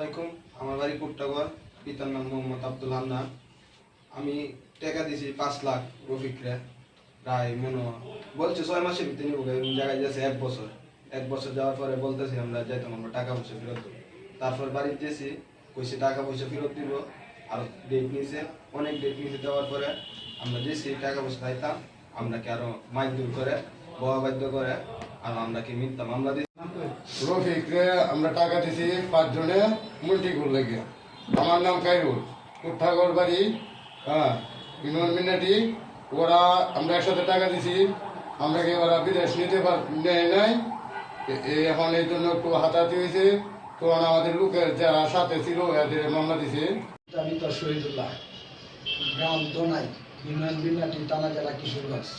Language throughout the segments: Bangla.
আলাইকুম। আমার বাড়ি কুট্টাগড়। পিতার নাম মোহাম্মদ আব্দুল হান্নান। আমি টাকা দিয়েছি 5 লাখ রফিকরে। প্রায় বলছে 6 মাসের ভিতরে নিব, জায়গায় যাচ্ছে 1 বছর। 1 বছর যাওয়ার পরে বলতেছি আমরা যাইতাম, আমরা টাকা পয়সা ফেরত দেবো। তারপর বাড়িতে দিয়েছি, কইছে টাকা পয়সা ফেরত দিব। আর ডেট নিয়েছে, অনেক ডেট নিয়েছে। দেওয়ার পরে আমরা যেছি টাকা পয়সা চাইতাম, আমরাকে আরো মাইদুর করে বয়া বাধ্য করে আর আমরাকে মিথ্যা মামলা দিই। রফিকরে আমরা টাকা দিছি 5 জনে মুলটিকুল লেগে। আমার নাম কাইরুল, কুঠাগড় বাড়ি। ইউনিয়ন মিনাটি। ওরা আমরা একসাথে টাকা দিছি, আমরাকে ওরা বিদেশ নিতে নেয় নাই। এখন এই জন্য একটু হাতাহাতি হয়েছে। তো আমাদের লোকের যারা সাথে ছিল এদের মামলা দিছে। আমি তো শহীদুল্লাহ, গ্রাম দোনাই, ইউনিয়ন বিনাটি, থানা জেলা কিশোরগঞ্জ।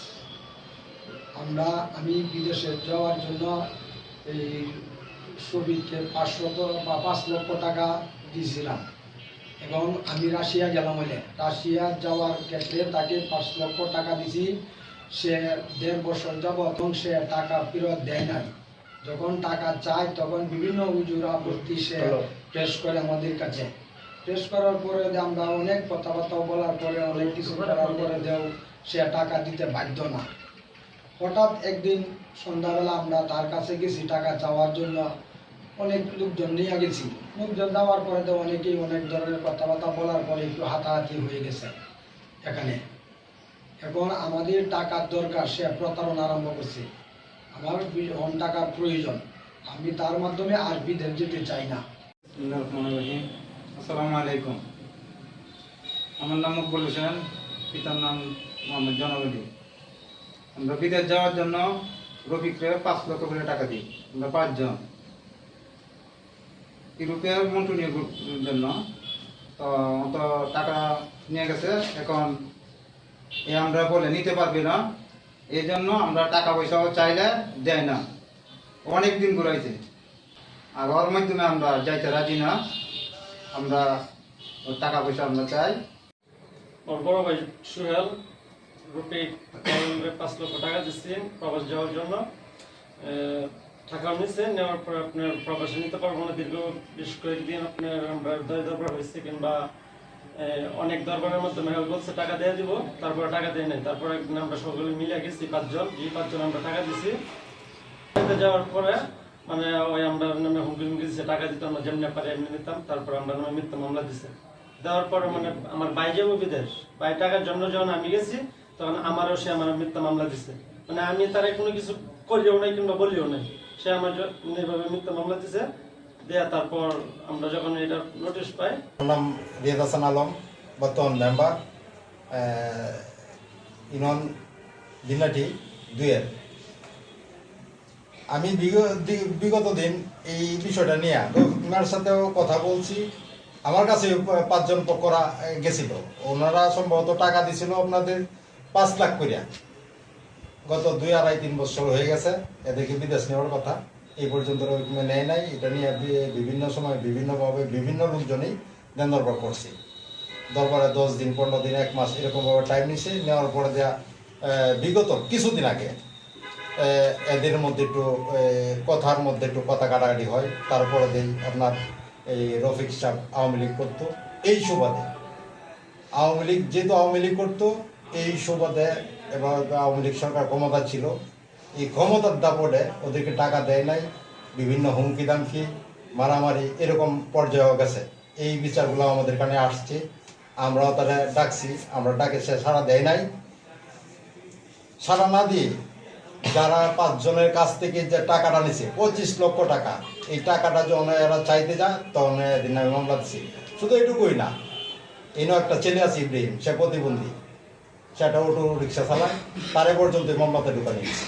আমি বিদেশে যাওয়ার জন্য এই শ্রমিককে 5 লক্ষ টাকা দিয়েছিলাম এবং আমি রাশিয়া গেলাম। হলে রাশিয়া যাওয়ার ক্ষেত্রে তাকে 5 লক্ষ টাকা দিছি। সে 1.5 বছর যাবত এবং সে টাকা ফেরত দেয় নাই। যখন টাকা চায় তখন বিভিন্ন উজুর আপত্তি সে পেশ করে আমাদের কাছে। পেশ করার পরে আমরা অনেক কথাবার্তা বলার পরে, অনেক কিছু করার পরে সে টাকা দিতে বাধ্য না। হঠাৎ একদিন সন্ধ্যাবেলা আমরা তার কাছে গেছি টাকা চাওয়ার জন্য। অনেক লোকজন নিয়ে গেছি। লোকজন যাওয়ার পরে তো অনেকেই অনেক ধরনের কথাবার্তা বলার পরে একটু হাতাহাতি হয়ে গেছে এখানে। এখন আমাদের টাকার দরকার, সে প্রতারণা আরম্ভ করছে। আমার টাকার প্রয়োজন, আমি তার মাধ্যমে আর বিদেশ যেতে চাই না। আসসালামু আলাইকুম। আমার নাম মকবুল হোসেন, পিতার নাম মোহাম্মদ জনগলি। আমরা বিদেশ যাওয়ার জন্য রফিককে 5 লক্ষ করে টাকা দিই। আমরা 5 জন ইউরোপের মন্টুনিয়ার জন্য। তো টাকা নিয়ে গেছে। এখন আমরা বলে নিতে পারবি না, এই জন্য আমরা টাকা পয়সা চাইলে দেয় না। অনেক দিন ঘুরাইছে, আর ওর মাধ্যমে আমরা যাইতে রাজি না। আমরা টাকা পয়সা আমরা চাই। আমার বড় ভাই সুহেল, রুপিক 5 লক্ষ টাকা দিচ্ছি প্রবাস যাওয়ার জন্য। টাকা নিচ্ছে, নেওয়ার পর আপনার প্রবাসে নিতে পারবো না। দীর্ঘ বেশ কয়েকদিন আপনার আমরা দরবার হয়েছে, কিংবা অনেক দরবারের মাধ্যমে বলছে টাকা দিয়ে দিব, তারপরে টাকা দিয়ে নেই। তারপর একদিন আমরা সকলে মিলে গেছি 5 জন, যে 5 জন আমরা টাকা দিছি। যাওয়ার পরে ওই আমরা নামে হুমকি দিচ্ছে, টাকা দিতে আমরা যেমনি পারি এমনি নিতাম। তারপর আমরা নামে মিথ্যা মামলা দিছে। দেওয়ার পরে আমার ভাই যাবো বিদেশ, ভাই টাকার জন্য যখন আমি গেছি তখন আমারও সে আমার মিথ্যা মামলা দিছে। আমি তার কোনো কিছু করিও নাই কিংবা বলিও নাই, সে আমার এইভাবে মিথ্যা মামলা দিছে। দেয়া তারপর আমরা যখন এটা নোটিশ পাই। আমার নাম রিয়াদ হাসান আলম, বর্তমান মেম্বার ইউনিয়ন দিনাটি 2-এর। আমি বিগত দিন এই বিষয়টা নিয়ে ওনার সাথেও কথা বলছি। আমার কাছে 5 জন পক্ষরা গেছিল, ওনারা সম্ভবত টাকা দিছিল আপনাদের 5 লাখ করিয়া। গত 2-2.5-3 বছর হয়ে গেছে এদেরকে বিদেশ নেওয়ার কথা, এই পর্যন্ত নেয় নাই। এটা নিয়ে বিভিন্ন সময় বিভিন্নভাবে বিভিন্ন লোকজনই দেন দরবার করছি। দরবারে 10 দিন, 15 দিন, 1 মাস এরকমভাবে টাইম নিছে। নেওয়ার পরে বিগত কিছুদিন আগে এদের মধ্যে একটু কথার মধ্যে একটু কথা কাটাকাটি হয়। তারপরে আপনার এই রফিক সাহেব আওয়ামী লীগ করতো, এই সুবাদে আওয়ামী লীগ যেহেতু আওয়ামী লীগ করতো, এই সুবাদে এবার আওয়ামী লীগ সরকার ক্ষমতা ছিল। এই ক্ষমতার দাপটে ওদেরকে টাকা দেয় নাই, বিভিন্ন হুমকি দামকি, মারামারি এরকম পর্যায়ে গেছে। এই বিচারগুলো আমাদের কানে আসছে, আমরাও তারা ডাকছি, আমরা ডাকে সে সাড়া দেয় নাই। সাড়া না দিয়ে যারা 5 জনের কাছ থেকে যে টাকাটা নিছে 25 লক্ষ টাকা, এই টাকাটা যখন এরা চাইতে যায় তখন এদিন আমি মামলা দিচ্ছি। শুধু এটুকুই না, এনও একটা ছেলে আছে ইব্রাহিম, সে প্রতিবন্ধী, সেটা অটো রিক্সা চালায়, তারে পর্যন্ত মামলাতে ঢুকা নিয়েছে।